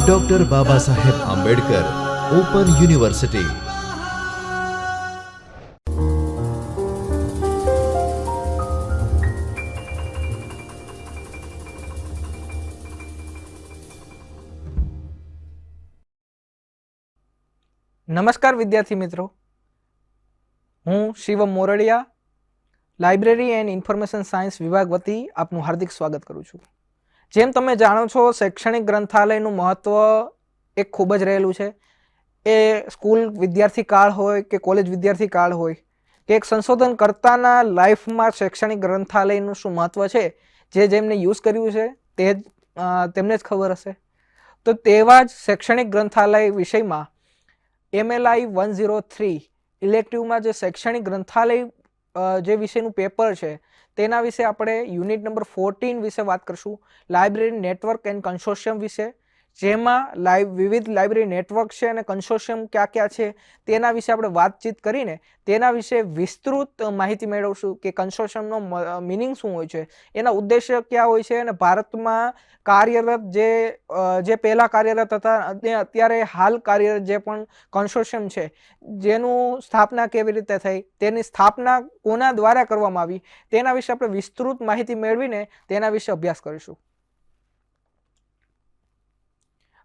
Doctor Baba Saheb Ambedkar open university. નમસ્કાર વિદ્યાર્થી મિત્રો, હું શિવમ મોરડિયા લાઇબ્રેરી એન્ડ ઇન્ફોર્મેશન સાયન્સ વિભાગ વતી આપનું હાર્દિક સ્વાગત કરું છું. જેમ તમે જાણો છો, શૈક્ષણિક ગ્રંથાલયનું મહત્ત્વ એક ખૂબ જ રહેલું છે. એ સ્કૂલ વિદ્યાર્થી કાળ હોય કે કોલેજ વિદ્યાર્થી કાળ હોય કે એક સંશોધનકર્તાના લાઈફમાં શૈક્ષણિક ગ્રંથાલયનું શું મહત્ત્વ છે, જેમને યુઝ કર્યું છે તે તેમને જ ખબર હશે. તો તેવા જ શૈક્ષણિક ગ્રંથાલય વિષયમાં MLI 103 ઇલેક્ટિવમાં જે શૈક્ષણિક ગ્રંથાલય જે વિષયનું પેપર છે તેના વિશે આપણે યુનિટ નંબર 14 વિશે વાત કરશું, લાઇબ્રેરી નેટવર્ક એન્ડ કન્સોર્શિયમ વિશે, જેમાં વિવિધ લાઇબ્રેરી નેટવર્ક છે અને કન્સોર્શિયમ ક્યાં ક્યાં છે તેના વિશે આપણે વાતચીત કરીને તેના વિશે વિસ્તૃત માહિતી મેળવશું કે કન્સોર્શિયમનો મિનિંગ શું હોય છે, એના ઉદ્દેશ્ય ક્યાં હોય છે અને ભારતમાં કાર્યરત જે પહેલાં કાર્યરત હતા અને અત્યારે હાલ કાર્યરત જે પણ કન્સોર્શિયમ છે જેનું સ્થાપના કેવી રીતે થઈ, તેની સ્થાપના કોના દ્વારા કરવામાં આવી, તેના વિશે આપણે વિસ્તૃત માહિતી મેળવીને તેના વિશે અભ્યાસ કરીશું.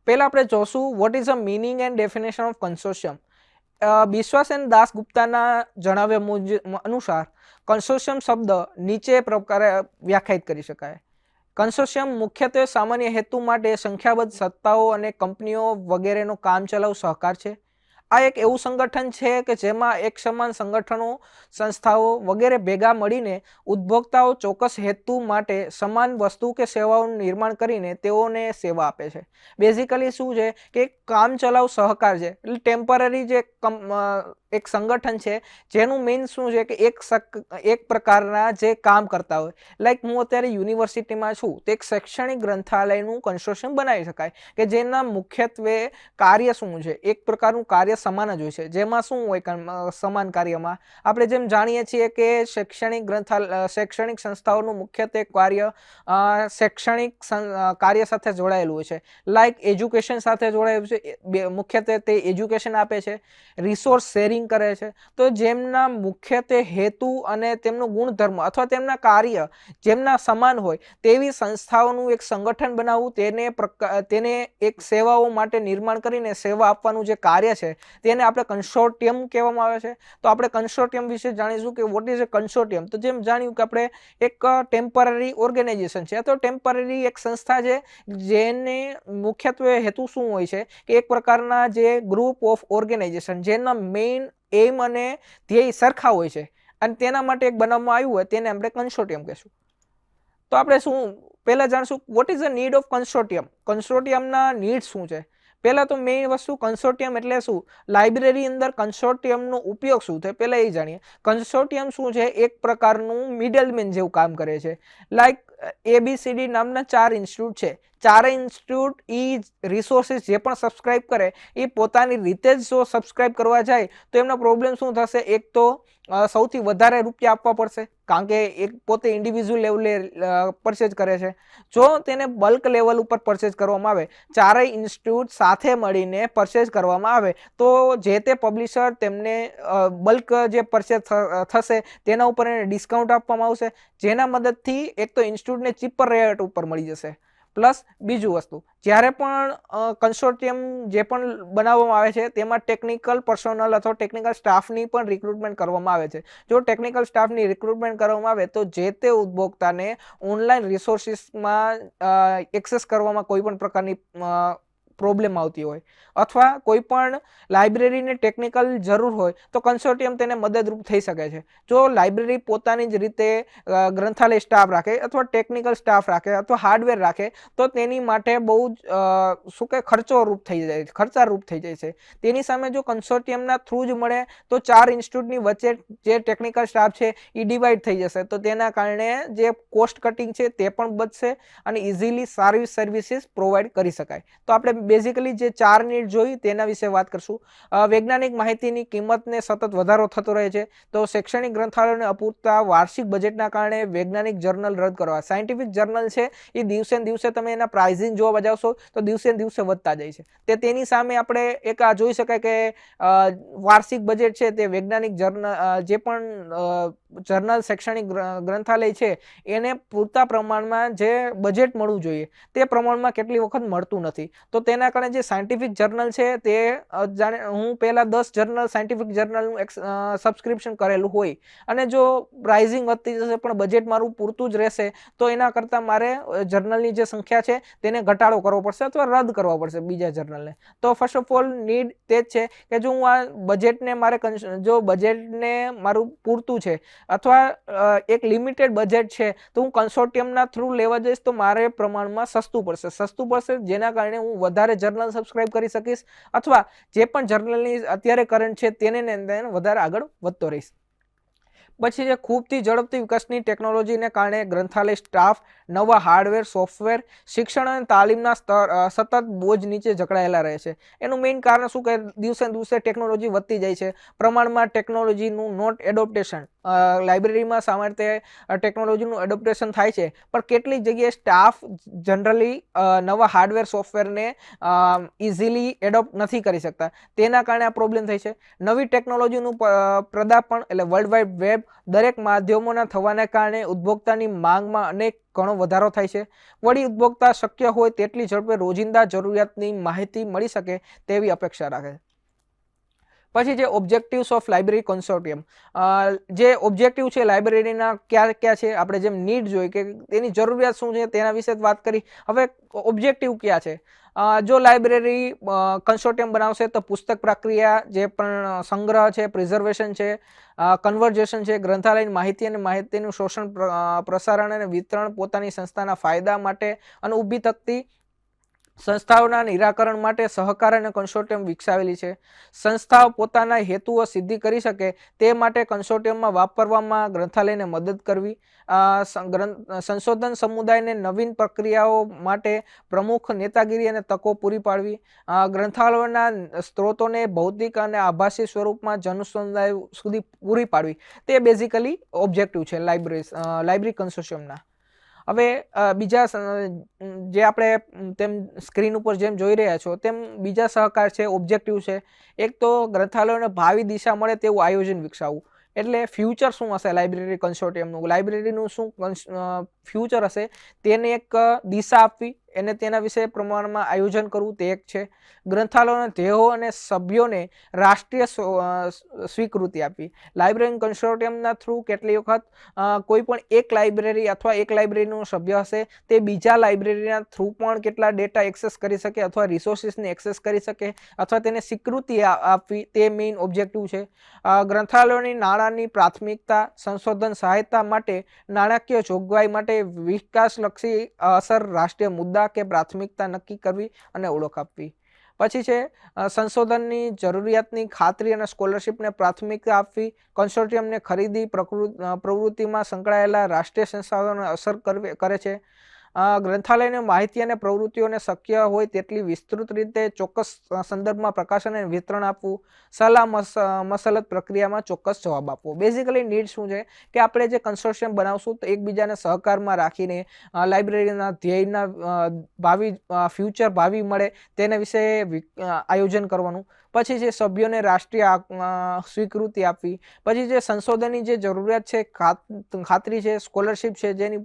પહેલાં આપણે જોશું what is a meaning and definition of consortium. Bishwasen દાસગુપ્તાના જણાવ્યા અનુસાર કન્સોર્શિયમ શબ્દ નીચે પ્રકારે વ્યાખ્યાયિત કરી શકાય. કન્સોર્શિયમ મુખ્યત્વે સામાન્ય હેતુ માટે સંખ્યાબદ્ધ સત્તાઓ અને કંપનીઓ વગેરેનો કામચલાઉ સહકાર છે. આ એક એવું સંગઠન છે કે જેમાં એક સમાન સંગઠનો, સંસ્થાઓ વગેરે ભેગા મળીને ઉપભોક્તાઓ ચોક્કસ હેતુ માટે સમાન વસ્તુ કે સેવાઓનું નિર્માણ કરીને તેઓને સેવા આપે છે. બેઝિકલી શું છે કે કામચલાઉ સહકાર છે, એટલે ટેમ્પરરી જે એક સંગઠન છે જેનું મેઇન શું છે કે એક પ્રકારના જે કામ કરતા હોય. લાઈક હું અત્યારે યુનિવર્સિટીમાં છું તો એક શૈક્ષણિક ગ્રંથાલયનું કન્સોર્શિયમ બનાવી શકાય કે જેના મુખ્યત્વે કાર્ય શું છે, એક પ્રકારનું કાર્ય સમાન જ હોય છે. જેમાં શું હોય સમાન કાર્યમાં આપણે જેમ જાણીએ છીએ કે શૈક્ષણિક સંસ્થાઓનું મુખ્યત્વે કાર્ય શૈક્ષણિક કાર્ય સાથે જોડાયેલું હોય છે. લાઈક એજ્યુકેશન સાથે જોડાયેલું છે, મુખ્યત્વે તે એજ્યુકેશન આપે છે, રિસોર્સ શેરિંગ કરે છે. તો જેમના મુખ્યત્વે હેતુ અને તેમનો ગુણધર્મ અથવા તેમના કાર્ય જેમના સમાન હોય તેવી સંસ્થાઓનું એક સંગઠન બનાવવું, તેને એક સેવાઓ માટે નિર્માણ કરીને સેવા આપવાનું જે કાર્ય છે તેને આપણે કન્સોર્ટિયમ કહેવામાં આવે છે. તો આપણે કન્સોર્ટિયમ વિશે જાણીશું કે વોટ ઇઝ અ કન્સોર્ટિયમ. તો જેમ જાણ્યું કે આપણે એક ટેમ્પરરી ઓર્ગેનાઇઝેશન છે અથવા ટેમ્પરરી એક સંસ્થા છે જેને મુખ્યત્વે હેતુ શું હોય છે કે એક પ્રકારના જે ગ્રુપ ઓફ ઓર્ગેનાઇઝેશન જેના મેઇન એમ અને ધ્યેય સરખા હોય છે અને તેના માટે એક બનાવવામાં આવ્યું હોય તેને આપણે કન્સોર્ટિયમ કહેશું. તો આપણે શું પહેલાં જાણશું what is the need of consortium. કન્સોર્ટિયમના નીડ શું છે? પહેલાં તો મેઇન વસ્તુ કન્સોર્ટિયમ એટલે શું, લાઇબ્રેરી અંદર કન્સોર્ટિયમનો ઉપયોગ શું થાય પહેલાં એ જાણીએ. કન્સોર્ટિયમ શું છે, એક પ્રકારનું મિડલમેન જેવું કામ કરે છે. લાઈક ABCD નામના 4 ઇન્સ્ટિટ્યૂટ છે. ચારેય ઇન્સ્ટિટ્યૂટ રિસોર્સિસ જે પણ સબસ્ક્રાઇબ કરે એ પોતાની રીતે જ જો સબસ્ક્રાઇબ કરવા જાય તો એમનો પ્રોબ્લેમ શું થશે, એક તો સૌથી વધારે રૂપિયા આપવા પડશે કારણ કે એક પોતે ઇન્ડિવિજ્યુઅલ લેવલે પરચેજ કરે છે. જો તેને બલ્ક લેવલ ઉપર પરચેજ કરવામાં આવે, ચારેય ઇન્સ્ટિટ્યૂટ સાથે મળીને પરચેજ કરવામાં આવે તો જે તે પબ્લિશર તેમને બલ્ક જે પરચેજ થશે તેના ઉપર એને ડિસ્કાઉન્ટ આપવામાં આવશે, જેના મદદથી એક તો ઇન્સ્ટિટ્યૂટને ચીપર રેટ ઉપર મળી જશે. પ્લસ બીજું વસ્તુ, જ્યારે પણ કન્સોર્ટિયમ જે પણ બનાવવામાં આવે છે તેમાં ટેકનિકલ પર્સોનલ અથવા ટેકનિકલ સ્ટાફની પણ રિક્રુટમેન્ટ કરવામાં આવે છે. જો ટેકનિકલ સ્ટાફની રિક્રુટમેન્ટ કરવામાં આવે તો જે તે ઉપભોક્તાને ઓનલાઈન રિસોર્સિસમાં એક્સેસ કરવામાં કોઈ પણ પ્રકારની પ્રોબ્લેમ આવતી હોય અથવા કોઈ પણ લાઇબ્રેરીને ટેકનિકલ જરૂર હોય તો કન્સોર્ટિયમ તેને મદદરૂપ થઈ શકે છે. જો લાઇબ્રેરી પોતાની જ રીતે ગ્રંથાલય સ્ટાફ રાખે અથવા ટેકનિકલ સ્ટાફ રાખે અથવા હાર્ડવેર રાખે તો તેની માટે બહુ જ ખર્ચારૂપ થઈ જાય છે. તેની સામે જો કન્સોર્ટિયમના થ્રુ જ મળે તો 4 ઇન્સ્ટિટ્યૂટની વચ્ચે જે ટેકનિકલ સ્ટાફ છે એ ડિવાઈડ થઈ જશે, તો તેના કારણે જે કોસ્ટ કટિંગ છે તે પણ બચશે અને ઇઝીલી સારી સર્વિસીસ પ્રોવાઈડ કરી શકાય. તો આપણે બેઝિકલી જે 4 નીડ જોઈ તેના વિશે વાત કરશું. વૈજ્ઞાનિક માહિતીની કિંમતને સતત વધારો થતો રહે છે, તો શૈક્ષણિક ગ્રંથાલયોને અપૂરતા વાર્ષિક બજેટના કારણે વૈજ્ઞાનિક જર્નલ રદ કરવા. સાયન્ટિફિક જર્નલ છે એ દિવસે ને દિવસે તમે એના પ્રાઇઝિંગ જોવા બજાવશો તો દિવસે ને દિવસે વધતા જાય છે. તેની સામે આપણે એક આ જોઈ શકાય કે વાર્ષિક બજેટ છે તે વૈજ્ઞાનિક જર્નલ જે પણ જર્નલ શૈક્ષણિક ગ્રંથાલય છે એને પૂરતા પ્રમાણમાં જે બજેટ મળવું જોઈએ તે પ્રમાણમાં કેટલી વખત મળતું નથી. તો તેના કારણે જે સાયન્ટિફિક જર્નલ છે તે જાણે હું પહેલા 10 જર્નલ સાયન્ટિફિક જર્નલનું સબસ્ક્રિપ્શન કરેલું હોય અને જો પ્રાઇઝિંગ વધતી જશે પણ બજેટ મારું પૂરતું જ રહેશે તો એના કરતાં મારે જર્નલની જે સંખ્યા છે તેને ઘટાડો કરવો પડશે અથવા રદ કરવો પડશે બીજા જર્નલને. તો ફર્સ્ટ ઓફ ઓલ નીડ તે જ છે કે જો હું આ બજેટને જો બજેટને મારું પૂરતું છે અથવા એક લિમિટેડ બજેટ છે તો હું કન્સોર્ટિયમના થ્રુ લેવા જઈશ તો મારે પ્રમાણમાં સસ્તું પડશે જેના કારણે હું વધારે જર્નલ સબસ્ક્રાઇબ કરી શકીશ અથવા જે પણ જર્નલની અત્યારે કરંટ છે તેને વધારે આગળ વધતો રહીશ. પછી જે ખૂબથી ઝડપથી વિકાસની ટેકનોલોજીને કારણે ગ્રંથાલય સ્ટાફ, નવા હાર્ડવેર, સોફ્ટવેર, શિક્ષણ અને તાલીમના સ્તર સતત બોજ નીચે જકડાયેલા રહે છે. એનું મેઇન કારણ શું કે દિવસે દિવસે ટેકનોલોજી વધતી જાય છે, પ્રમાણમાં ટેકનોલોજીનું નોટ એડોપ્ટેશન. લાઇબ્રેરીમાં સામાન્ય રીતે ટેકનોલોજીનું એડોપ્ટેશન થાય છે પણ કેટલીક જગ્યાએ સ્ટાફ જનરલી નવા હાર્ડવેર સોફ્ટવેરને ઇઝીલી એડોપ્ટ નથી કરી શકતા. તેના કારણે આ પ્રોબ્લેમ થાય છે. નવી ટેકનોલોજીનું પ્રદાપન એટલે વર્લ્ડ વાઇડ વેબ દરેક માધ્યમોના થવાને કારણે ઉપભોક્તાની માંગમાં અનેક ઘણો વધારો થાય છે. વળી ઉપભોક્તા શક્ય હોય તેટલી ઝડપે રોજિંદા જરૂરિયાતની માહિતી મળી શકે તેવી અપેક્ષા રાખે છે. પછી જે ઓબ્જેક્ટિવ્સ ઓફ લાઇબ્રેરી કન્સોર્ટિયમ, જે ઓબ્જેક્ટિવ છે લાઇબ્રેરીના ક્યાં ક્યાં છે, આપણે જેમ નીડ જોઈ કે તેની જરૂરિયાત શું છે તેના વિશે વાત કરી. હવે ઓબ્જેક્ટિવ ક્યાં છે? જો લાઇબ્રેરી કન્સોર્ટિયમ બનાવશે તો પુસ્તક પ્રક્રિયા, જે પણ સંગ્રહ છે, પ્રિઝર્વેશન છે, કન્વર્ઝેશન છે, ગ્રંથાલયની માહિતી અને માહિતીનું શોષણ, પ્રસારણ અને વિતરણ પોતાની સંસ્થાના ફાયદા માટે અને ઊભી થતી સંસ્થાઓના નિરાકરણ માટે સહકાર અને કન્સોર્ટિયમ વિકસાવેલી છે. સંસ્થાઓ પોતાના હેતુઓ સિદ્ધિ કરી શકે તે માટે કન્સોર્ટિયમમાં વાપરવામાં ગ્રંથાલયને મદદ કરવી, સંશોધન સમુદાયને નવીન પ્રક્રિયાઓ માટે પ્રમુખ નેતાગીરી અને તકો પૂરી પાડવી, ગ્રંથાલયોના સ્ત્રોતોને ભૌતિક અને આભાસી સ્વરૂપમાં જનસમુદાય સુધી પૂરી પાડવી. તે બેઝિકલી ઓબ્જેક્ટિવ છે લાઇબ્રેરી કન્સોર્ટિયમના. હવે બીજા જે આપણે તેમ સ્ક્રીન ઉપર જેમ જોઈ રહ્યા છો તેમ બીજા સહકાર છે, ઓબ્જેક્ટિવ છે. એક તો ગ્રંથાલયોને ભાવિ દિશા મળે તેવું આયોજન વિકસાવવું. એટલે ફ્યુચર શું હશે લાઇબ્રેરી કન્સોર્ટિયમનું, લાઇબ્રેરીનું શું ફ્યુચર હશે તેને એક દિશા આપવી, એને તેના વિશે પ્રમાણમાં આયોજન કરવું તે એક છે. ગ્રંથાલયોના ધ્યેયો અને સભ્યોને રાષ્ટ્રીય સ્વીકૃતિ આપવી. લાઇબ્રેરી કન્સોર્ટિયમના થ્રુ કેટલી વખત કોઈ પણ એક લાઇબ્રેરી અથવા એક લાઇબ્રેરીનું સભ્ય હશે તે બીજા લાઇબ્રેરીના થ્રુ પણ કેટલા ડેટા એક્સેસ કરી શકે અથવા રિસોર્સિસને એક્સેસ કરી શકે અથવા તેને સ્વીકૃતિ આપવી તે મેઇન ઓબ્જેક્ટિવ છે. ગ્રંથાલયોની નાણાંની પ્રાથમિકતા, સંશોધન સહાયતા માટે નાણાકીય જોગવાઈ માટે વિકાસલક્ષી અસર, રાષ્ટ્રીય મુદ્દા કે પ્રાથમિકતા નક્કી કરવી અને ઓળખ આપવી. પછી છે સંશોધનની જરૂરિયાતની ખાતરી અને સ્કોલરશિપને પ્રાથમિકતા આપવી. કન્સોર્ટિયમને ખરીદી પ્રવૃત્તિમાં સંકળાયેલા રાષ્ટ્રીય સંસ્થાઓને અસર કરે છે. ગ્રંથાલયની માહિતી અને પ્રવૃત્તિઓને શક્ય હોય તેટલી વિસ્તૃત રીતે ચોક્કસ સંદર્ભમાં પ્રકાશન અને વિતરણ આપવું. સલાહ મસલત પ્રક્રિયામાં ચોક્કસ જવાબ આપવો. બેઝિકલી નીડ શું છે કે આપણે જે કન્સોર્ટિયમ બનાવશું તો એકબીજાને સહકારમાં રાખીને લાઇબ્રેરીના ધ્યેયના ભાવિ મળે તેના વિશે આયોજન કરવાનું. પછી જે સભ્યોને રાષ્ટ્રીય સ્વીકૃતિ આપવી. પછી જે સંશોધનની જે જરૂરિયાત છે, ખાતરી છે, સ્કોલરશિપ છે, જેની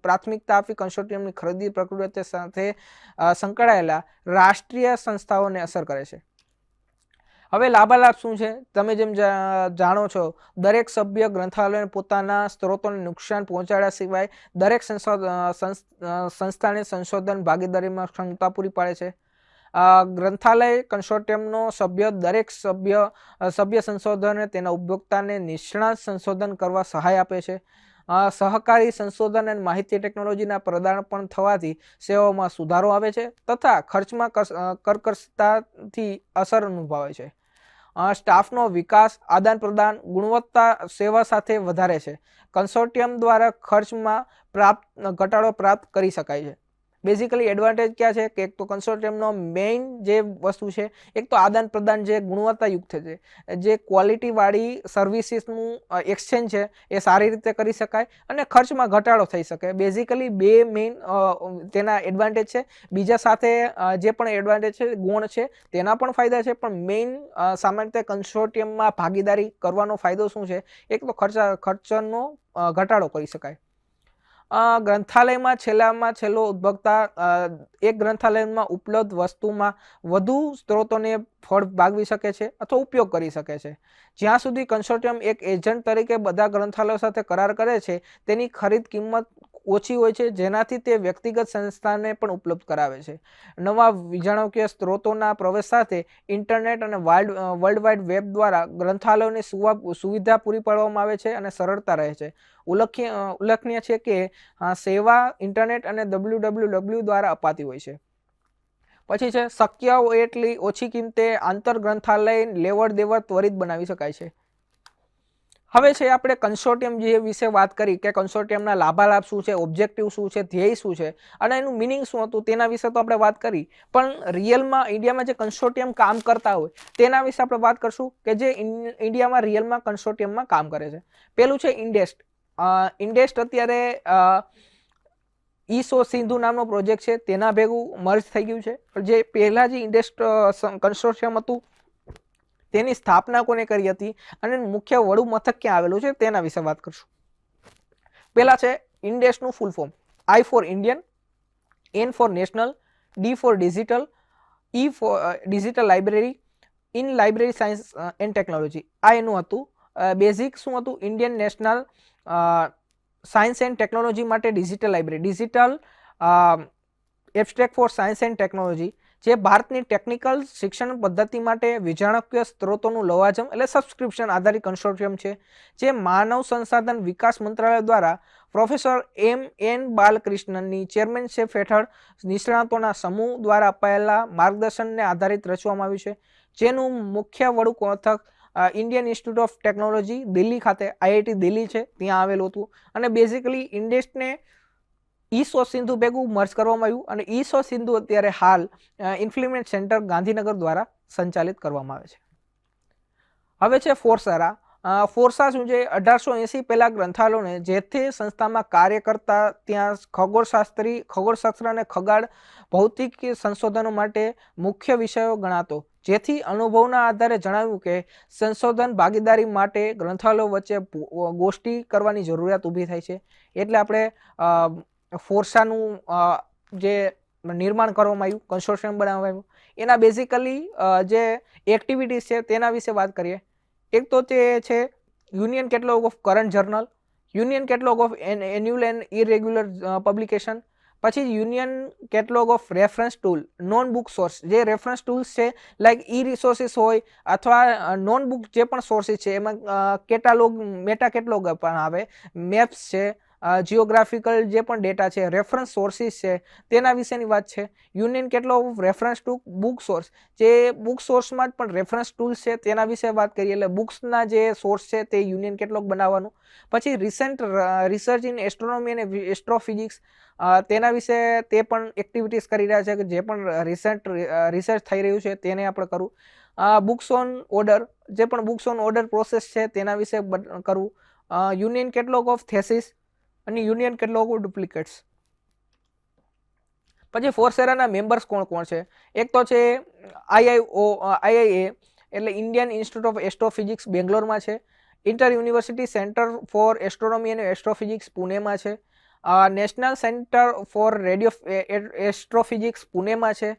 પ્રાથમિકતા આપવી. કન્સોર્ટિયમની ખરીદી પ્રક્રિયા સાથે સંકળાયેલા રાષ્ટ્રીય સંસ્થાઓને અસર કરે છે. હવે લાભાલાભ શું છે? તમે જેમ જાણો છો દરેક સભ્ય ગ્રંથાલયને પોતાના સ્ત્રોતોને નુકસાન પહોંચાડ્યા સિવાય દરેક સંસ્થાને સંશોધન ભાગીદારીમાં ક્ષમતા પૂરી પાડે છે. ગ્રંથાલય કન્સોર્ટિયમનો દરેક સભ્ય સંશોધન તેના ઉપભોક્તાને નિષ્ણાત સંશોધન કરવા સહાય આપે છે. સહકારી સંશોધન અને માહિતી ટેકનોલોજીના પ્રદાન પણ થવાથી સેવાઓમાં સુધારો આવે છે તથા ખર્ચમાં કરકસતાથી અસર અનુભવાય છે. સ્ટાફનો વિકાસ, આદાન પ્રદાન, ગુણવત્તા સેવા સાથે વધારે છે. કન્સોર્ટિયમ દ્વારા ખર્ચમાં ઘટાડો પ્રાપ્ત કરી શકાય છે. બેઝિકલી એડવાન્ટેજ ક્યાં છે કે એક તો કન્સોર્ટિયમનો મેઇન જે વસ્તુ છે એક તો આદાન પ્રદાન જે ગુણવત્તાયુક્ત છે, જે ક્વોલિટીવાળી સર્વિસીસનું એક્સચેન્જ છે એ સારી રીતે કરી શકાય અને ખર્ચમાં ઘટાડો થઈ શકે. બેઝિકલી બે મેઇન તેના એડવાન્ટેજ છે. બીજા સાથે જે પણ એડવાન્ટેજ છે ગુણ છે તેના પણ ફાયદા છે, પણ મેઇન સામાન્ય રીતે કન્સોર્ટિયમમાં ભાગીદારી કરવાનો ફાયદો શું છે, એક તો ખર્ચનો ઘટાડો કરી શકાય. ગ્રંથાલયમાં છેલ્લામાં છેલ્લો ઉદ્ભવતા એક ગ્રંથાલયમાં ઉપલબ્ધ વસ્તુમાં વધુ સ્ત્રોતોને ફળ ભાગવી શકે છે અથવા ઉપયોગ કરી શકે છે. જ્યાં સુધી કન્સોર્ટિયમ એક એજન્ટ તરીકે બધા ગ્રંથાલયો સાથે કરાર કરે છે, તેની ખરીદ કિંમત ઓછી હોય છે, જેનાથી તે વ્યક્તિગત સંસ્થાને પણ ઉપલબ્ધ કરાવે છે. નવા વિજાણકીય સ્ત્રોતોના પ્રવેશ સાથે ઇન્ટરનેટ અને વર્લ્ડ વાઇડ વેબ દ્વારા ગ્રંથાલયોની સુવિધા પૂરી પાડવામાં આવે છે અને સરળતા રહે છે. ઉલ્લેખનીય છે કે સેવા ઇન્ટરનેટ અને www દ્વારા અપાતી હોય છે. પછી છે શક્ય હોય એટલી ઓછી કિંમતે આંતર ગ્રંથાલય લેવડ દેવડ ત્વરિત બનાવી શકાય છે. હવે છે આપણે કન્સોર્ટિયમ જે વિશે વાત કરી કે કન્સોર્ટિયમના લાભાલાભ શું છે, ઓબ્જેક્ટિવ શું છે, ધ્યેય શું છે અને એનું મિનિંગ શું હતું તેના વિશે તો આપણે વાત કરી, પણ રિયલમાં ઇન્ડિયામાં જે કન્સોર્ટિયમ કામ કરતા હોય તેના વિશે આપણે વાત કરશું કે જે ઇન્ડિયામાં રિયલમાં કન્સોર્ટિયમમાં કામ કરે છે. પેલું છે ઇન્ડેસ્ટ. ઇન્ડેસ્ટ અત્યારે ઈસો સિંધુ નામનો પ્રોજેક્ટ છે તેના ભેગું મર્જ થઈ ગયું છે. જે પહેલા જે ઇન્ડેસ્ટ કન્સોર્ટિયમ હતું તેની સ્થાપના કોને કરી હતી અને મુખ્ય વડુ મથક ક્યાં આવેલું છે તેના વિશે વાત કરશું. પેલા છે ઇન્ડેસ્ટનું full form. I for Indian, N for national, D for digital, E for digital library, in library science and technology. આ એનું હતું. બેઝિક શું હતું, Indian national science and technology માટે digital library, digital abstract for science and technology, જે ભારતની technical શિક્ષણ પદ્ધતિ માટે વિજાણકીય સ્ત્રોતોનું લવાજમ એટલે સબસ્ક્રિપ્શન આધારિત કન્સોર્ટિયમ છે, જે માનવ સંસાધન વિકાસ મંત્રાલય દ્વારા પ્રોફેસર M.N. બાલકૃષ્ણનની ચેરમેનશીપ હેઠળ નિષ્ણાતોના સમૂહ દ્વારા અપાયેલા માર્ગદર્શનને આધારિત રચવામાં આવ્યું છે, જેનું મુખ્ય વડુ મથક Indian institute of technology Delhi ખાતે IIT દિલ્હી છે ત્યાં આવેલું હતું. અને બેઝિકલી ઇન્ડેસ્ટને ઈસો સિંધુ ભેગું મર્જ કરવામાં આવ્યું અને ઈસો સિંધુ અત્યારે હાલ ઇન્ફ્લુએન્સ સેન્ટર ગાંધીનગર દ્વારા સંચાલિત કરવામાં આવે છે. હવે છે ફોર્સારા. ફોર્સા શું છે, 1880 પહેલા ગ્રંથાલયોને જે તે સંસ્થામાં કાર્ય કરતા ત્યાં ખગોળશાસ્ત્ર અને ખગાડ ભૌતિક સંશોધનો માટે મુખ્ય વિષયો ગણાતો, જેથી અનુભવના આધારે જણાવ્યું કે સંશોધન ભાગીદારી માટે ગ્રંથાલયો વચ્ચે ગોષ્ઠી કરવાની જરૂરિયાત ઊભી થાય છે. એટલે આપણે ફોર્સાનું જે નિર્માણ કરવામાં આવ્યું, કન્સોર્ટિયમ બનાવવામાં આવ્યું, એના બેઝિકલી જે એક્ટિવિટીઝ છે તેના વિશે વાત કરીએ. એક તો તે છે union catalogue of current journal, union catalogue of annual and irregular publication, પછી union catalogue of reference tool, non book source, જે રેફરન્સ ટૂલ્સ છે લાઈક ઈ રિસોર્સિસ હોય અથવા નોન બુક જે પણ સોર્સિસ છે એમાં કેટાલોગ, મેટા કેટલોગ પણ આવે, મેપ્સ છે, જીઓગ્રાફિકલ જે પણ ડેટા છે, રેફરન્સ સોર્સિસ છે તેના વિશેની વાત છે. Union catalogue of reference to book source, જે બુક સોર્સમાં જ પણ રેફરન્સ ટૂલ્સ છે તેના વિશે વાત કરીએ, એટલે બુક્સના જે સોર્સ છે તે યુનિયન કેટલોગ બનાવવાનું. પછી રિસેન્ટ રિસર્ચ ઇન એસ્ટ્રોનોમી અને એસ્ટ્રોફિઝિક્સ, તેના વિશે તે પણ એક્ટિવિટીઝ કરી રહ્યા છે કે જે પણ રિસર્ચ થઈ રહ્યું છે તેને આપણે કરવું. બુક્સ ઓન ઓર્ડર, જે પણ બુક્સ ઓન ઓર્ડર પ્રોસેસ છે તેના વિશે કરવું. યુનિયન કેટલોગ ઓફ થેસિસ અને યુનિયન કેટલોગ ઓફ ડુપ્લિકેટ્સ. પછી ફોર્સેરાના મેમ્બર્સ કોણ કોણ છે, એક તો છે IIA એટલે ઇન્ડિયન ઇન્સ્ટિટ્યૂટ ઓફ એસ્ટ્રોફિઝિક્સ બેંગ્લોરમાં છે, inter university centre for astronomy અને એસ્ટ્રોફિઝિક્સ પુણેમાં છે, national centre for radio astrophysics પુણેમાં છે,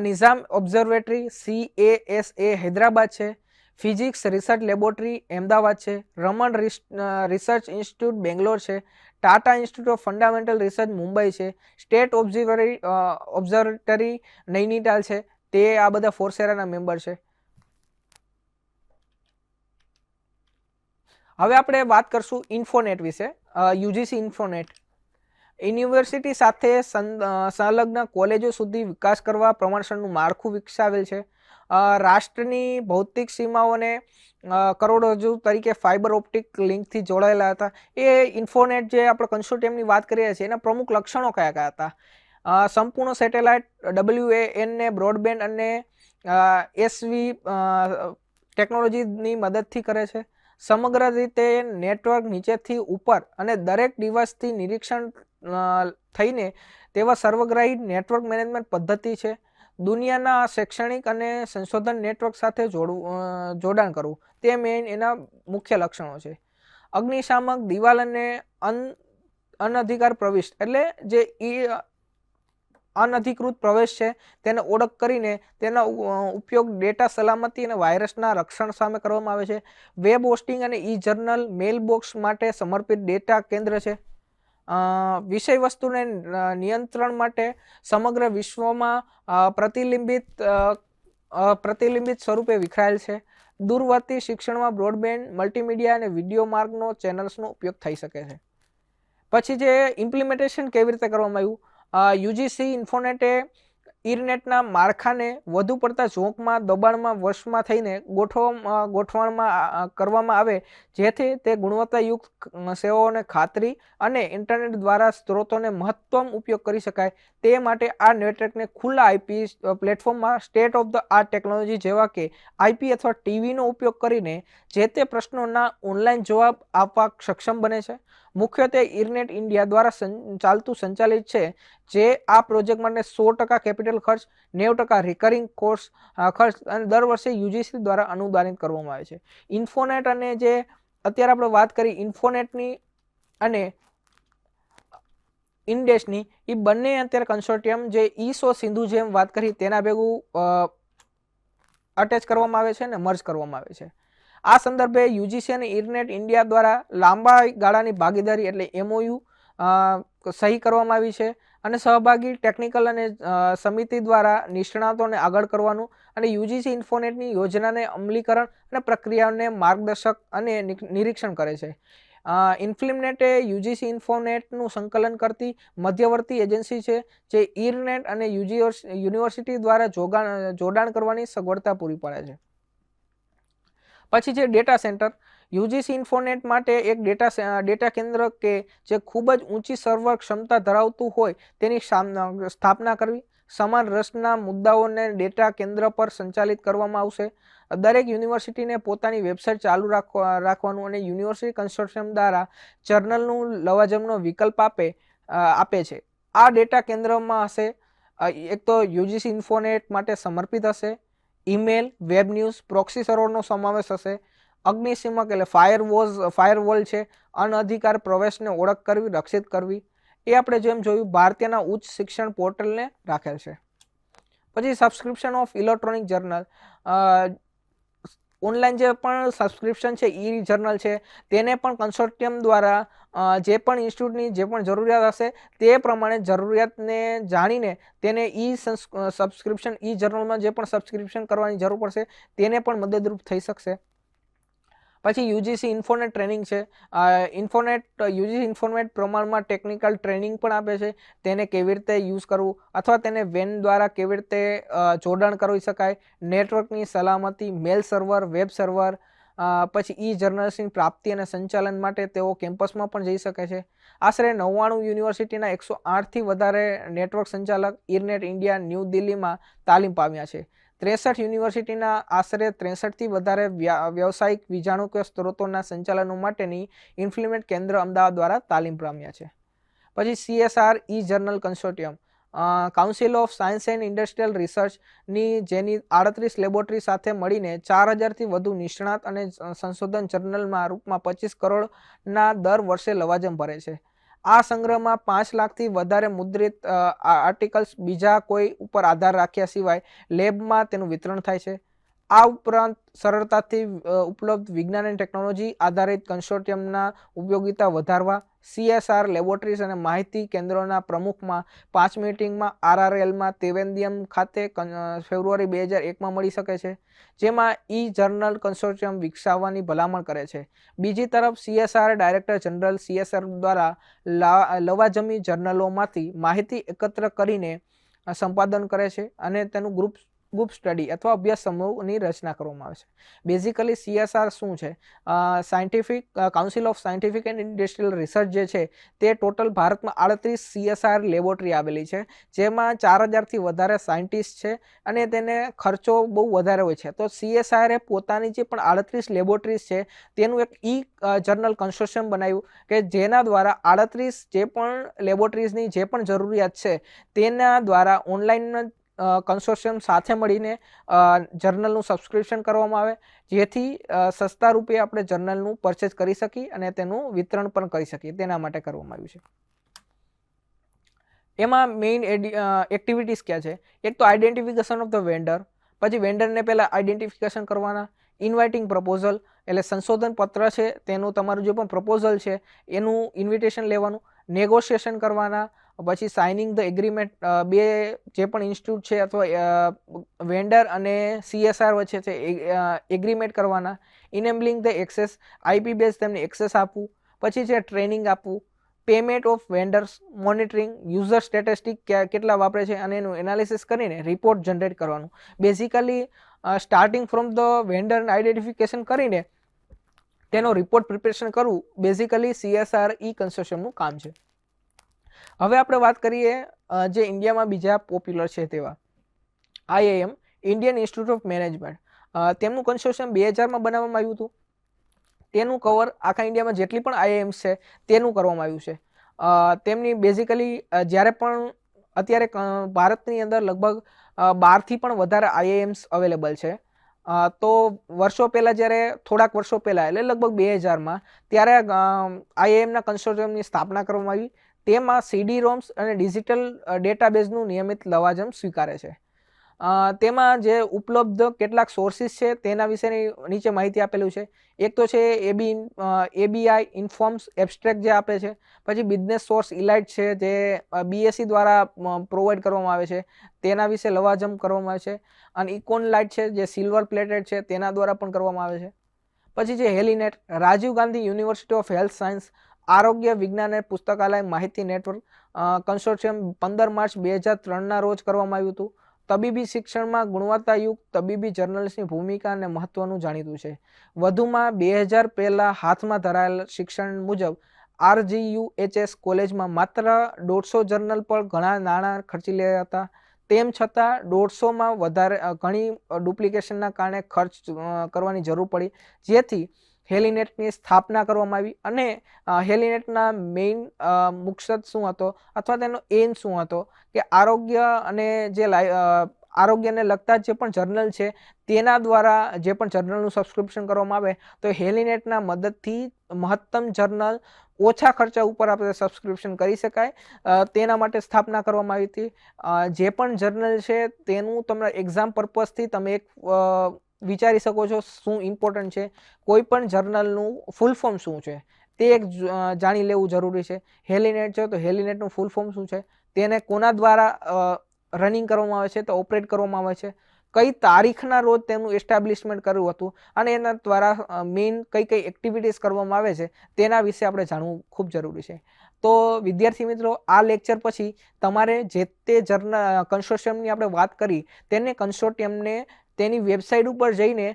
નિઝામ ઓબ્ઝર્વેટરી CASA હૈદરાબાદ છે, ફિઝિક્સ રિસર્ચ લેબોરેટરી અમદાવાદ છે, રમણ રિસર્ચ ઇન્સ્ટિટ્યૂટ બેંગ્લોર છે, Tata institute of fundamental research Mumbai છે, સ્ટેટ ઓબ્ઝર્વેટરી નૈનીતાલ છે. તે આ બધા ફોર્સેરાના મેમ્બર છે. હવે આપણે વાત કરશું ઇન્ફોનેટ વિશે. UGC ઇન્ફોનેટ યુનિવર્સિટી સાથે સંલગ્ન કોલેજો સુધી વિકાસ કરવા પ્રમાણસરનું માળખું વિકસાવેલ છે. રાષ્ટ્રની ભૌતિક સીમાઓને કરોડરજ્જુ તરીકે ફાઇબર ઓપ્ટિક લિંકથી જોડાયેલા હતા. એ ઇન્ફોનેટ જે આપણે કન્સોર્ટિયમની વાત કરીએ છીએ એના પ્રમુખ લક્ષણો કયા કયા હતા? સંપૂર્ણ સેટેલાઇટ WAN ને બ્રોડબેન્ડ અને SV ટેકનોલોજીની મદદથી કરે છે. સમગ્ર રીતે નેટવર્ક નીચેથી ઉપર અને દરેક ડિવાઇસથી નિરીક્ષણ થઈને તેવા સર્વગ્રાહી નેટવર્ક મેનેજમેન્ટ પદ્ધતિ છે. દુનિયાના શૈક્ષણિક અને સંશોધન નેટવર્ક સાથે જોડાણ કરવું તે મેઇન એના મુખ્ય લક્ષણો છે. અગ્નિશામક દિવાલ અને અનધિકાર પ્રવિષ્ટ એટલે જે અનધિકૃત પ્રવેશ છે તેને ઓળખ કરીને તેનો ઉપયોગ ડેટા સલામતી અને વાયરસના રક્ષણ સામે કરવામાં આવે છે. વેબ હોસ્ટિંગ અને ઈ જર્નલ મેલ બોક્સ માટે સમર્પિત ડેટા કેન્દ્ર છે. વિષય વસ્તુને નિયંત્રણ માટે સમગ્ર વિશ્વમાં પ્રતિબિંબિત સ્વરૂપે વિખરાયેલ છે. દૂરવર્તી શિક્ષણમાં બ્રોડબેન્ડ મલ્ટીમીડિયા અને વિડીયો માર્ગનો ચેનલ્સનો ઉપયોગ થઈ શકે છે. પછી જે ઇમ્પ્લિમેન્ટેશન કેવી રીતે કરવામાં આવ્યું, UGC ઇન્ફોનેટે ઇરનેટના માળખાને વધુ પડતા ઝોકમાં દબાણમાં વશમાં થઈને ગોઠવવામાં કરવામાં આવે જેથી તે ગુણવત્તાયુક્ત સેવાઓને ખાતરી અને ઇન્ટરનેટ દ્વારા સ્ત્રોતોને મહત્તમ ઉપયોગ કરી શકાય તે માટે આ નેટવર્કને ખુલ્લા IP પ્લેટફોર્મમાં state of the art technology જેવા કે IP અથવા ટીવીનો ઉપયોગ કરીને જે તે પ્રશ્નોના ઓનલાઈન જવાબ આપવા સક્ષમ બને છે. મુખ્યત્વે ઇરનેટ ઇન્ડિયા દ્વારા સંચાલિત છે જે આ પ્રોજેક્ટ માટે 100% કેપિટલ ખર્ચ, 90% રિકરિંગ ખર્ચ અને દર વર્ષે UGC દ્વારા અનુદાનિત કરવામાં આવે છે. ઇન્ફોનેટ અને જે અત્યારે આપણે વાત કરી ઇન્ફોનેટની અને ઇન્ડેસની એ બંને અત્યારે કન્સોર્ટિયમ જે ISO સિંધુ જેમ વાત કરી તેના ભેગું અટેચ કરવામાં આવે છે અને મર્જ કરવામાં આવે છે. આ સંદર્ભે UGC અને ઇરનેટ ઇન્ડિયા દ્વારા લાંબા ગાળાની ભાગીદારી એટલે MOU સહી કરવામાં આવી છે અને સહભાગી ટેકનિકલ અને સમિતિ દ્વારા નિષ્ણાતોને આગળ કરવાનું અને UGC ઇન્ફોનેટની યોજનાને અમલીકરણ અને પ્રક્રિયાઓને માર્ગદર્શક અને નિરીક્ષણ કરે છે. ઇન્ફ્લિમનેટ એ UGC ઇન્ફોનેટનું સંકલન કરતી મધ્યવર્તી એજન્સી છે જે ઇરનેટ અને યુનિવર્સિટી દ્વારા જોડાણ કરવાની સગવડતા પૂરી પાડે છે. પછી છે ડેટા સેન્ટર. UGC ઇન્ફોનેટ માટે એક ડેટા કેન્દ્ર કે જે ખૂબ જ ઊંચી સર્વર ક્ષમતા ધરાવતું હોય તેની સ્થાપના કરવી. સમાન રસના મુદ્દાઓને ડેટા કેન્દ્ર પર સંચાલિત કરવામાં આવશે. દરેક યુનિવર્સિટીને પોતાની વેબસાઇટ ચાલુ રાખવાનું અને યુનિવર્સિટી કન્સોર્ટિયમ દ્વારા જર્નલનું લવાજમનો વિકલ્પ આપે છે. આ ડેટા કેન્દ્રમાં હશે એક તો UGC ઇન્ફોનેટ માટે સમર્પિત હશે, ઈમેલ, વેબ ન્યૂઝ, પ્રોક્સી સર્વરનો સમાવેશ હશે, અગ્નિશમક એટલે ફાયરવોલ છે, અનધિકાર પ્રવેશને ઓળખ કરવી, રક્ષિત કરવી. એ આપણે જેમ જોયું ભારતીયના ઉચ્ચ શિક્ષણ પોર્ટલને રાખેલ છે. પછી subscription of electronic journal. Online જે પણ સબસ્ક્રિપ્શન છે ઈ જર્નલ છે તેને પણ કન્સોર્ટિયમ દ્વારા જે પણ ઇન્સ્ટિટ્યૂટની જે પણ જરૂરિયાત હશે તે પ્રમાણે જરૂરિયાતને જાણીને તેને સબસ્ક્રિપ્શન ઈ જર્નલમાં જે પણ સબસ્ક્રિપ્શન કરવાની જરૂર પડશે તેને પણ મદદરૂપ થઈ શકશે. પછી UGC ઇન્ફોનેટ ટ્રેનિંગ છે. UGC ઇન્ફોનેટ પ્રમાણમાં ટેકનિકલ ટ્રેનિંગ પણ આપે છે, તેને કેવી રીતે યુઝ કરવું અથવા તેને વેન દ્વારા કેવી રીતે જોડાણ કરી શકાય, નેટવર્કની સલામતી, મેલ સર્વર, વેબ સર્વર, પછી ઈ જર્નલ્સની પ્રાપ્તિ અને સંચાલન માટે તેઓ કેમ્પસમાં પણ જઈ શકે છે. આશરે 99 યુનિવર્સિટીના 108થી વધારે નેટવર્ક સંચાલક ઇરનેટ ઇન્ડિયા ન્યૂ દિલ્હીમાં તાલીમ પામ્યા છે. 63 યુનિવર્સિટીના આશરે 63થી વધારે વ્યવસાયિક વિજાણુકીય સ્ત્રોતોના સંચાલનો માટેની ઇન્ફ્લિમેન્ટ કેન્દ્ર અમદાવાદ દ્વારા તાલીમ પામ્યા છે. પછી CSR E journal consortium. Council of science and industrial રિસર્ચની જેની 38 લેબોરેટરી સાથે મળીને 4000થી વધુ નિષ્ણાત અને સંશોધન જર્નલમાં રૂપમાં 25 કરોડના દર વર્ષે લવાજમ ભરે છે. આ સંગ્રહમાં 5 લાખથી વધારે મુદ્રિત આર્ટિકલ્સ બીજા કોઈ ઉપર આધાર રાખ્યા સિવાય લેબમાં તેનું વિતરણ થાય છે. આ ઉપરાંત સરળતાથી ઉપલબ્ધ વિજ્ઞાન અને ટેકનોલોજી આધારિત કન્સોર્ટિયમના ઉપયોગિતા વધારવા CSR લેબોરેટરીઝ અને માહિતી કેન્દ્રોના પ્રમુખમાં 5 મીટિંગમાં RRLમાં ત્રિવેન્દ્રમ ખાતે ફેબ્રુઆરી 2001માં મળી શકે છે, જેમાં ઈ જર્નલ કન્સોર્ટિયમ વિકસાવવાની ભલામણ કરે છે. બીજી તરફ CSR ડાયરેક્ટર જનરલ CSR દ્વારા લવાજમી જર્નલોમાંથી માહિતી એકત્ર કરીને સંપાદન કરે છે અને તેનું ગ્રુપ ગ્રુપ સ્ટડી અથવા અભ્યાસ સમૂહની રચના કરવામાં આવે છે। બેઝિકલી CSR શું છે? Scientific council of scientific and industrial research જે છે તે ટોટલ ભારતમાં 38 CSR લેબોરેટરી આવેલી છે, જેમાં 4000થી વધારે સાયન્ટિસ્ટ છે અને તેને ખર્ચો બહુ વધારે હોય છે। તો CSR એ પોતાની જે પણ 38 લેબોરેટરીઝ છે તેનું એક જર્નલ કન્સોર્શિયમ બનાવ્યું કે જેના દ્વારા 38 જે પણ લેબોરેટરીઝની જે પણ જરૂરિયાત છે તેના દ્વારા ઓનલાઈન કન્સોર્શિયમ સાથે મળીને જર્નલનું સબસ્ક્રિપ્શન કરવામાં આવે, જેથી સસ્તા રૂપિયે આપણે જર્નલનું પરચેઝ કરી શકીએ અને તેનું વિતરણ પણ કરી શકીએ, તેના માટે કરવામાં આવ્યું છે। એમાં મેઇન એક્ટિવિટીઝ ક્યાં છે? એક તો આઈડેન્ટિફિકેશન ઓફ ધ વેન્ડર, પછી વેન્ડરને પહેલાં આઈડેન્ટિફિકેશન કરવાના, ઇન્વાઇટિંગ પ્રપોઝલ એટલે સંશોધન પત્ર છે તેનું તમારું જે પણ પ્રપોઝલ છે એનું ઇન્વિટેશન લેવાનું, નેગોશિએશન કરવાના, પછી સાઇનિંગ ધ એગ્રીમેન્ટ, બે જે પણ ઇન્સ્ટિટ્યૂટ છે અથવા વેન્ડર અને CSR વચ્ચે છે એગ્રીમેન્ટ કરવાના, ઇનેબલિંગ ધ એક્સેસ, IP બેઝ તેમને એક્સેસ આપવું, પછી છે ટ્રેનિંગ આપવું, payment of vendors, monitoring, user statistic કેટલા વાપરે છે અને એનું એનાલિસિસ કરીને રિપોર્ટ જનરેટ કરવાનું। Basically starting from the vendor identification કરીને તેનો રિપોર્ટ પ્રિપેરેશન કરવું બેઝિકલી CSR કન્સોર્શિયમનું કામ છે। હવે આપણે વાત કરીએ જે ઇન્ડિયામાં બીજા પોપ્યુલર છે તેવા IIM, Indian institute of management, તેમનું કન્સોર્શિયમ 2000માં બનાવવામાં આવ્યું હતું। તેનું કવર આખા ઇન્ડિયામાં જેટલી પણ IIMs છે તેનું કરવામાં આવ્યું છે। તેમની બેઝિકલી જ્યારે પણ અત્યારે ભારતની અંદર લગભગ 12થી પણ વધારે IIMs અવેલેબલ છે। તો વર્ષો પહેલાં જ્યારે થોડાક વર્ષો પહેલાં એટલે લગભગ 2000માં ત્યારે IIMના કન્સોર્શિયમની સ્થાપના કરવામાં આવી। તેમાં CD-ROMs અને ડિજિટલ ડેટાબેઝનું નિયમિત લવાજમ સ્વીકારે છે। તેમાં જે ઉપલબ્ધ કેટલાક સોર્સિસ છે તેના વિશેની નીચે માહિતી આપેલું છે। એક તો છે ABI ઇન્ફોર્મ્સ એબ્સ્ટ્રેક્ટ જે આપે છે, પછી બિઝનેસ સોર્સ ઇલાઇટ છે જે BSE દ્વારા પ્રોવાઈડ કરવામાં આવે છે, તેના વિશે લવાજમ કરવામાં આવે છે, અને ઇકોન લાઇટ છે જે સિલ્વર પ્લેટેડ છે તેના દ્વારા પણ કરવામાં આવે છે। પછી છે Helinet, Rajiv Gandhi university of health science, આરોગ્ય વિજ્ઞાન અને પુસ્તકાલય માહિતી નેટવર્ક કન્સોર્શિયમ 15 માર્ચ 2003ના રોજ કરવામાં આવ્યું હતું। તબીબી શિક્ષણમાં ગુણવત્તાયુક્ત તબીબી જર્નલ્સની ભૂમિકા અને મહત્વનું જાણીતું છે। વધુમાં 2000 પહેલાં હાથમાં ધરાયેલ શિક્ષણ મુજબ RGUHS કોલેજમાં માત્ર 150 જર્નલ પર ઘણા નાણાં ખર્ચી રહ્યા હતા। તેમ છતાં 150માં વધારે ઘણી ડુપ્લિકેશનના કારણે ખર્ચ કરવાની જરૂર પડી, જેથી હેલિનેટની સ્થાપના કરવામાં આવી। અને હેલિનેટના મેઇન મકસદ શું હતો અથવા તેનો એમ શું હતો કે આરોગ્ય અને જે આરોગ્યને લગતા જે પણ જર્નલ છે તેના દ્વારા જે પણ જર્નલનું સબસ્ક્રિપ્શન કરવામાં આવે તો હેલિનેટના મદદથી મહત્તમ જર્નલ ઓછા ખર્ચા ઉપર આપણે સબસ્ક્રિપ્શન કરી શકાય, તેના માટે સ્થાપના કરવામાં આવી હતી। જે પણ જર્નલ છે તેનું તમે એક્ઝામ પર્પઝથી તમે એક વિચારી શકો છો શું ઇમ્પોર્ટન્ટ છે, કોઈ પણ જર્નલનું ફૂલ ફોર્મ શું છે તે એક જાણી લેવું જરૂરી છે। હેલિનેટ છે તો હેલિનેટનું ફૂલ ફોર્મ શું છે, તેને કોના દ્વારા રનિંગ કરવામાં આવે છે, તો ઓપરેટ કરવામાં આવે છે, કઈ તારીખના રોજ તેમનું એસ્ટાબ્લિશમેન્ટ કર્યું હતું અને એના દ્વારા મેઇન કઈ કઈ એક્ટિવિટીઝ કરવામાં આવે છે તેના વિશે આપણે જાણવું ખૂબ જરૂરી છે। તો વિદ્યાર્થી મિત્રો, આ લેક્ચર પછી તમારે જે તે જર્નલ કન્સોર્શિયમની આપણે વાત કરી તેને કન્સોર્શિયમને તેની વેબસાઇટ ઉપર જઈને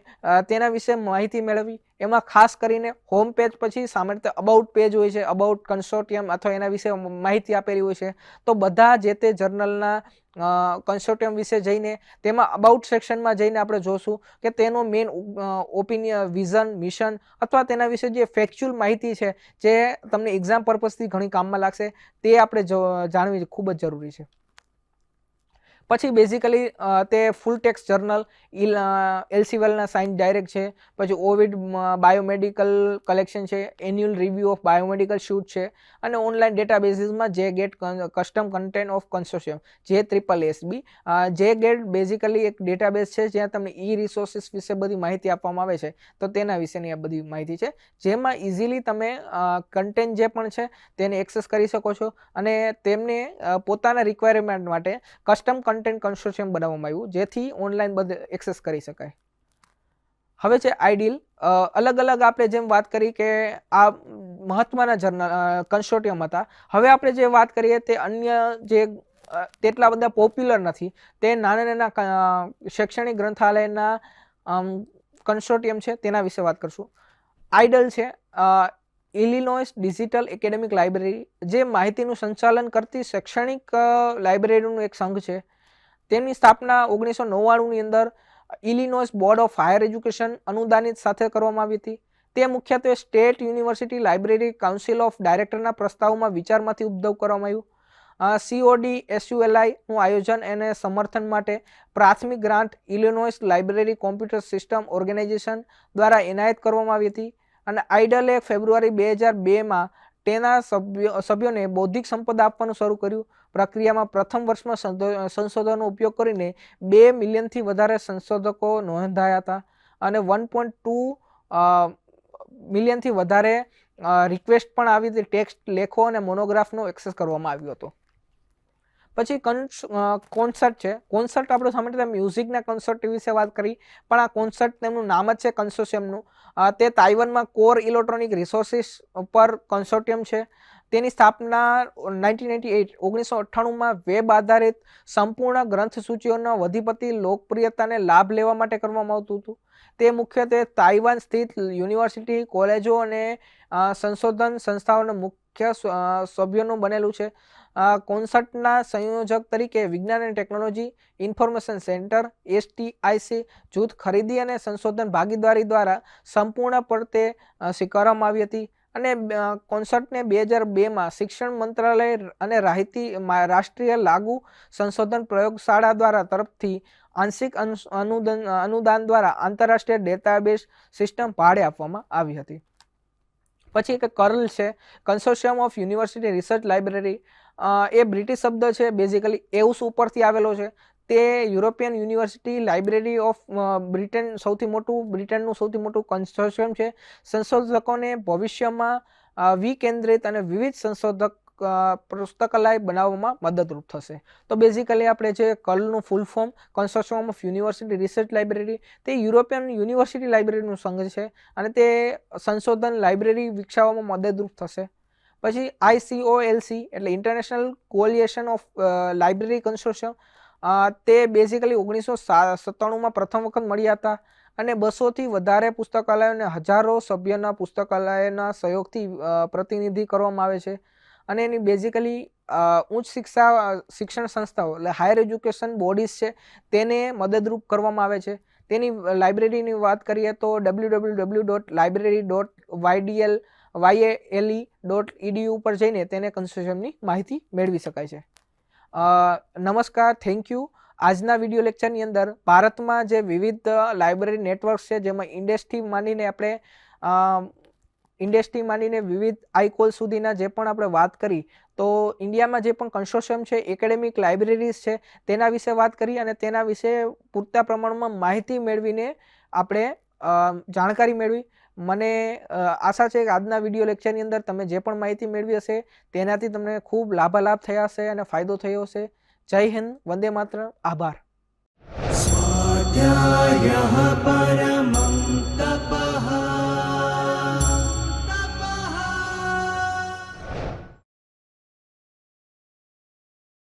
તેના વિશે માહિતી મેળવવી। એમાં ખાસ કરીને હોમ પેજ પછી સામાન્ય રીતે અબાઉટ પેજ હોય છે, અબાઉટ કન્સોર્શિયમ અથવા એના વિશે માહિતી આપેલી હોય છે, તો બધા જે તે જર્નલના કન્સોર્શિયમ વિશે જઈને તેમાં અબાઉટ સેક્શનમાં જઈને આપણે જોશું કે તેનો મેઇન ઓપિનિયન, વિઝન, મિશન અથવા તેના વિશે જે ફેક્ચ્યુઅલ માહિતી છે જે તમને એક્ઝામ પર્પઝથી ઘણી કામમાં લાગશે તે આપણે જાણવી ખૂબ જ જરૂરી છે। પછી બેઝિકલી તે ફૂલ ટેક્સ્ટ જર્નલ એલ્સેવિયરના સાયન્સ ડાયરેક્ટ છે, પછી ઓવિડ બાયોમેડિકલ કલેક્શન છે, એન્યુઅલ રિવ્યૂ ઓફ બાયોમેડિકલ શૂટ છે, અને ઓનલાઈન ડેટાબેઝીસમાં જે gate custom content of consortium JSSB। જે ગેટ બેઝિકલી એક ડેટાબેઝ છે જ્યાં તમને રિસોર્સિસ વિશે બધી માહિતી આપવામાં આવે છે, તો તેના વિશેની આ બધી માહિતી છે જેમાં ઇઝીલી તમે કન્ટેન્ટ જે પણ છે તેને એક્સેસ કરી શકો છો અને તેમને પોતાના રિક્વાયરમેન્ટ માટે કસ્ટમ કન્ટેન્ટ કન્સોર્શિયમ બનાવવામાં આવ્યું જેથી ઓનલાઈન બધે એક્સેસ કરી શકાય। હવે છે આઈડિલ, અલગ અલગ આપણે જેમ વાત કરી કે આ મહત્વના જર્નલ કન્સોર્શિયમ હતા, હવે આપણે જે વાત કરીએ તે અન્ય જે તેટલા બધા પોપ્યુલર નથી. તે નાના નાના શૈક્ષણિક ગ્રંથાલયના કન્સોર્ટિયમ છે તેના વિશે વાત કરશું. આઇડલ છે ઇલિનોઇસ ડિજિટલ એકેડેમિક લાઇબ્રેરી, જે માહિતીનું સંચાલન કરતી શૈક્ષણિક લાઇબ્રેરીનું એક સંઘ છે. તેમની સ્થાપના 1999ની અંદર Illinois board of higher education અનુદાનિત સાથે કરવામાં આવી હતી. તે મુખ્યત્વે state university library council of ડાયરેક્ટરના પ્રસ્તાવમાં વિચારમાંથી ઉદ્ભવ કરવામાં આવ્યું. CODSULI નું આયોજન અને સમર્થન માટે પ્રાથમિક grant Illinois library computer system organisation દ્વારા એનાયત કરવામાં આવી હતી. અને આઇડલે ફેબ્રુઆરી 2002માં તેના સભ્યોને બૌદ્ધિક સંપદા આપવાનું શરૂ કર્યું. પ્રક્રિયામાં પ્રથમ વર્ષમાં સંશોધનનો ઉપયોગ કરીને 2 મિલિયનથી વધારે સંશોધકો નોંધાયા હતા અને 1.2 મિલિયનથી વધારે રિક્વેસ્ટ પણ આવી હતી. ટેક્સ્ટ, લેખો અને મોનોગ્રાફનો એક્સેસ કરવામાં આવ્યો હતો. પછી કોન્સર્ટ છે. કોન્સર્ટ આપણે સામાન્ય મ્યુઝિકના કોન્સર્ટ વિશે વાત કરી, પણ આ કોન્સર્ટ તેમનું નામ જ છે કન્સોર્ટિયમનું. તે તાઇવાનમાં કોર ઇલેક્ટ્રોનિક રિસોર્સિસ પર કન્સોર્ટિયમ છે. તેની સ્થાપના 1998માં વેબ આધારિત સંપૂર્ણ ગ્રંથ સૂચિઓના વધીપતી લોકપ્રિયતાને લાભ લેવા માટે કરવામાં આવતું હતું. તે મુખ્યત્વે તાઇવાન સ્થિત યુનિવર્સિટી, કોલેજો અને સંશોધન સંસ્થાઓના મુખ્ય સભ્યોનું બનેલું છે. કોન્સર્ટના સંયોજક તરીકે વિજ્ઞાન અને ટેકનોલોજી ઇન્ફોર્મેશન સેન્ટર STIC જૂથ ખરીદી અને સંશોધન ભાગીદારી દ્વારા સંપૂર્ણપણે સ્વીકારવામાં આવી હતી. અને કોન્સર્ટને 2002માં શિક્ષણ મંત્રાલય અને રાષ્ટ્રીય લાગુ સંશોધન પ્રયોગશાળા દ્વારા તરફથી આંશિક અનુદાન દ્વારા આંતરરાષ્ટ્રીય ડેટાબેઝ સિસ્ટમ ભાડે આપવામાં આવી હતી. પછી એક કર્લ છે, consortium of university research library. A British શબ્દ છે, બેઝિકલી EUS ઉપરથી આવેલો છે. તે યુરોપિયન યુનિવર્સિટી લાઇબ્રેરી ઓફ બ્રિટનનું સૌથી મોટું કન્સોર્ટિયમ છે. સંશોધકોને ભવિષ્યમાં વિકેન્દ્રિત અને વિવિધ સંશોધક પુસ્તકાલય બનાવવામાં મદદરૂપ થશે. તો બેઝિકલી આપણે જે કર્લનું full form consortium of university research library, તે યુરોપિયન યુનિવર્સિટી લાઇબ્રેરીનું સંઘ છે અને તે સંશોધન લાઇબ્રેરી વિકસાવવામાં મદદરૂપ થશે. પછી ICOLC એટલે ઇન્ટરનેશનલ કોલિએશન ઓફ લાઇબ્રેરી કન્સોર્ટિયમ. તે બેઝિકલી 1997માં પ્રથમ વખત મળ્યા હતા અને 200થી વધારે પુસ્તકાલયો અને હજારો સભ્યના પુસ્તકાલયના સહયોગથી પ્રતિનિધિ કરવામાં આવે છે. અને એની બેઝિકલી ઉચ્ચ શિક્ષણ સંસ્થાઓ એટલે હાયર એજ્યુકેશન બોડીઝ છે તેને મદદરૂપ કરવામાં આવે છે. તેની લાઇબ્રેરીની વાત કરીએ તો www.library.ydl.edu પર જઈને તેને કન્સોર્ટિયમની માહિતી મેળવી શકાય છે. નમસ્કાર, થેન્ક યુ. આજના વિડીયો લેક્ચરની અંદર ભારતમાં જે વિવિધ લાઇબ્રેરી નેટવર્ક્સ છે, જેમાં ઇન્ડેસથી માંડીને વિવિધ આઇકોલ સુધીના જે પણ આપણે વાત કરી, તો ઇન્ડિયામાં જે પણ કન્સોર્ટિયમ છે, એકેડેમિક લાઇબ્રેરીઝ છે, તેના વિશે વાત કરી અને તેના વિશે પૂરતા પ્રમાણમાં માહિતી મેળવીને આપણે જાણકારી મેળવી. મને આશા છે કે આજના વિડીયો લેક્ચરની અંદર તમે જે પણ માહિતી મેળવી હશે તેનાથી તમને ખૂબ લાભાલાભ થયા હશે અને ફાયદો થયો હશે. જય હિન્દ, વંદે માતરમ, આભાર.